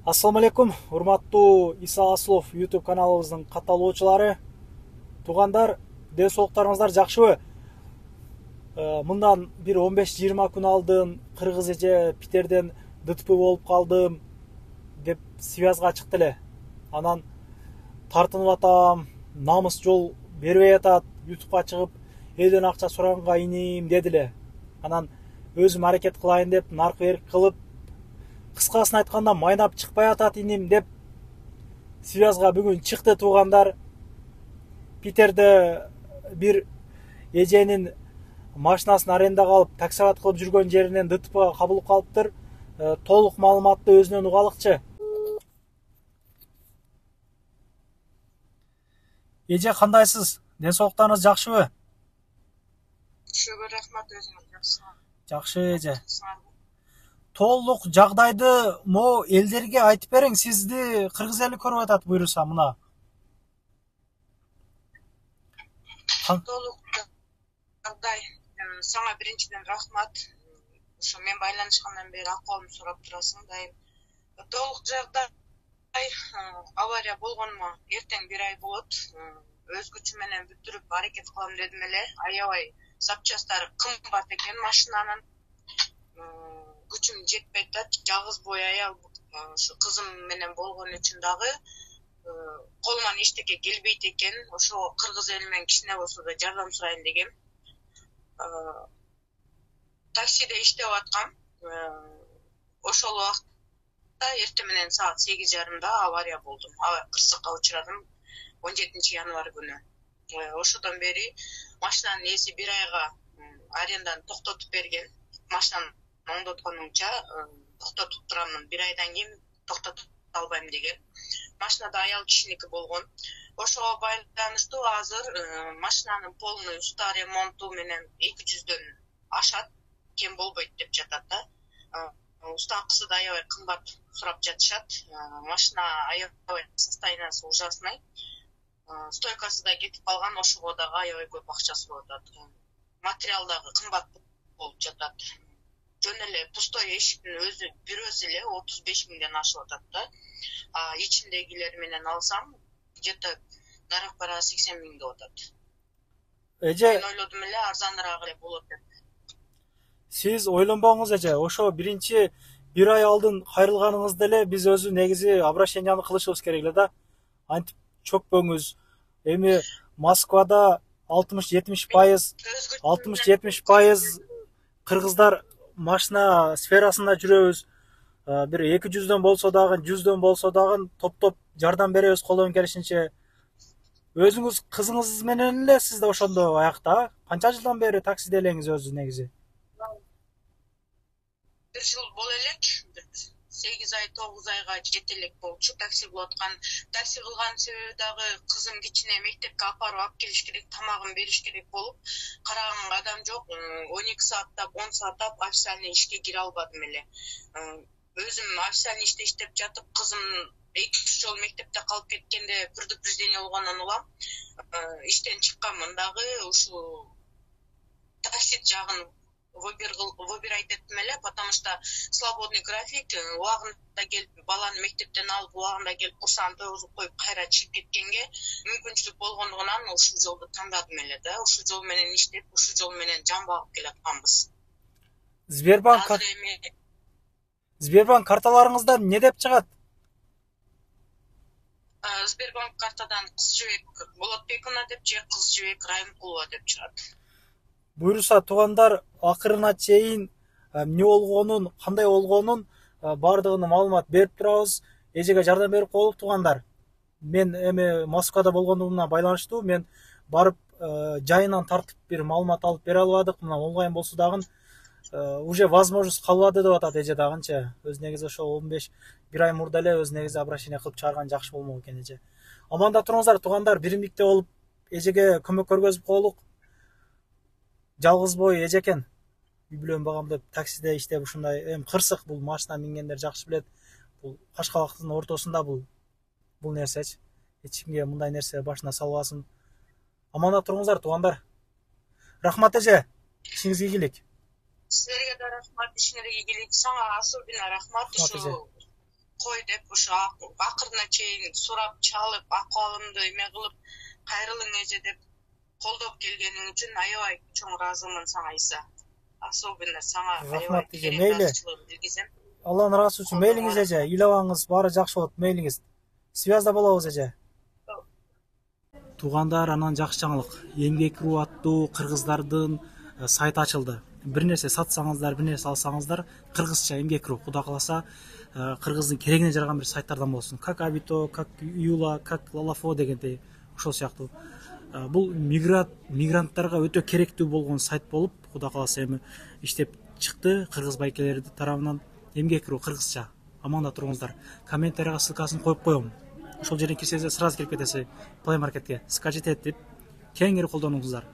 Ассаламу алейкум, урматтуу Иса Аслов YouTube каналыбыздын катталуучулары. Тугандар, денсаулыктарыңыздар жакшыбы? Мындан бир 15-20 күн алдын кыргыз эже Питерден ДТП болуп калдым деп связга чыкты эле. Анан тартынып атам, намыс жол бербей атат, YouTubeга чыгып, элден акча сураганга инейм деди эле. Анан өзүм аракет кылайын деп нарк берик кылып, кыскасын айтканда майнап чыкпай атат иним деп связга бүгүн чыкты туугандар. Питерде бир эженин машинасын арендага алып таксоват кылып жүргөн жеринен ДТПга кабылып калыптыр. Толук маалыматты өзүнөн угалыкчы. Эже, кандайсыз? Денсаулыктарыңыз жакшыбы? Шүгүр, рахмат, өзүңүз жакшысыңар. Жакшы эже. Толук жагдайды мо элдерге айтып бериң. Сизди кыргыз эли көрүп атат буйруса мына. Толук жагдай. Сага биринчиден рахмат. Ошо мен байланышкандан бери акыбалымды сурап турасың дайым. Толук жагдай. Авария болгонума эртең 1 ай болот. Өз күчүм менен бүтүрүп аракет кылам дедим эле. Аябай запчасттары кымбат экен машинанын. Күчүм жетпей атат. Жалгыз бой аял ушу кызым менен болгон үчүн дагы колуман эчтеке келбейт экен. Ошо кыргыз эли менен кичине болсо да жардам сурайын дегем. Таксиде иштеп аткам. Ошол убакта эртең менен саат 8:30 авария болдум. Кырсыкка учурадым 17 январь күнү. Ошодон бери машинанын ээси 1 айга аренданы токтотуп берген. Машинаны оңдотконумча токтотуп турамын. 1 айдан кийин токтотуп албайм деген. Машинада аял кишиники болгон. Ошого байланыштуу азыр машинанын полный уста ремонту менен 200дөн ашат, кем болбойт деп жатат да. Уста акысы да аябай кымбат сурап жатышат. Машина аябай состояниясы ужасный. Стойкасы да кетип калган, ошого дагы аябай көп акча сурап атат. Материал дагы кымбат болуп жатат. Жөн эле пустой эшиктин өзү бирөөсү эле 35 миңден ашып атат да. Ичиндегилер менен алсам, где-то нарак бара 80 миң деп атат. Эже, Мен ойлодум эле арзаныраак эле болот деп. Сиз ойлонбоңуз эже, ошо биринчи 1 ай алдын кайрылганыңызда эле биз өзү негизи обращенияны кылышыбыз керек эле да. Антип чөкпөңүз. Эми Москвада 60-70% кыргыздар машина сферасында жүрөбүз. Бир 200дөн болсо дагы, 100дөн болсо дагы топтоп жардам беребиз колдон келишинче. Өзүңүз кызыңыз менен эле сиз да ошондо аякта. Канча жылдан бери таксиде элеңиз өзү негизи? 1 жыл боло элек, 8 ай, 9 айга жете элек болчу такси кылып аткан. Такси кылган себеби дагы кызым кичине мектепке апарып алып келиш керек, тамагын бериш керек болуп, караганга адам жок. 12 сааттап, 10 сааттап официальный ишке кире албадым эле. Өзүм официальный иште иштеп жатып, кызым 2-3 жол мектепте калып кеткенде предупреждение болгондон улам. Иштен чыкканмын дагы ушу такси жагын выбир айтып эле, потому что свободный график, убагында келип баланы мектептен алып, убагында келип курсаны тогузуп коюп кайра чыгып кеткенге мүмкүнчүлүк болгондугунан ушул жолду тандадым эле да. Ушул жол менен иштеп, ушул жол менен жан багып келатканбыз. Сбербанк карталарыңызда не деп чыгат? Сбербанк картадан Кыз Жибек Болотбековна деп же Кыз Жибек Райымкулова деп чыгат. Буйруса туугандар, акырына чейин эмне болгонун, кандай болгонун бардыгына маалымат берип турабыз. Эжеге жардам берип коелук туугандар. Мен эми Москвада болгондугуна байланыштуу, мен барып жайынан тартып бир маалымат алып бере албадык. Мына онлайн болсо дагы уже возможность калбады деп атат эже дагынча. Өз негизи ошо 15 1 ай мурда эле өз негизи обращение кылып чыгарган жакшы болмок экен эже. Аманда туруңуздар туугандар, биримдикте болуп эжеге көмөк көргөзүп коелук. Жалгыз бой эже экен. Үй бүлөм багам деп таксиде иштеп ушундай эми кырсык, бул машина мингендер жакшы билет. Бул Кашкалактын ортосунда бул нерсечи. Эч кимге мындай нерсе башына салбасын. Аманда туруңуздар туугандар. Рахмат эже. Ишиңизге ийгилик. Силерге да рахмат, ишиңерге ийгилик. Сага особенно рахмат. Ушу кой деп ошо акырына чейин сурап чалып акыбалымды эме кылып кайрылың эже деп колдоп келгениң үчүн аябай чоң ыраазымын сага Иса. Особенно сага аябай Рахмат эже, мейли. билгизем. Алланын ыраазы үчүн мейлиңиз эже, ыйлабаңыз, баары жакшы болот, мейлиңиз. Связда болобуз эже. Туугандар, анан жакшы жаңылык. Эмгек.ру аттуу кыргыздардын сайты ачылды. Бир нерсе сатсаңыздар, бир нерсе алсаңыздар, кыргызча Эмгек.ру, Кудай кааласа, кыргыздын керегине жарган бир сайттардан болсун. Как Авито, как Юла, как Лалафо дегендей, ошол сыяктуу. Бул мигранттарга өтө керектүү болгон сайт болуп, Кудай кааласа эми иштеп чыкты кыргыз байкелери тарабынан. Эмгек.ру кыргызча. Аманда туруңуздар. Комментарийга ссылкасын коюп коем. Ошол жерден кирсеңиздер сразу кирип кетесиз Play Marketке. Скачать этип кеңири колдонуңуздар.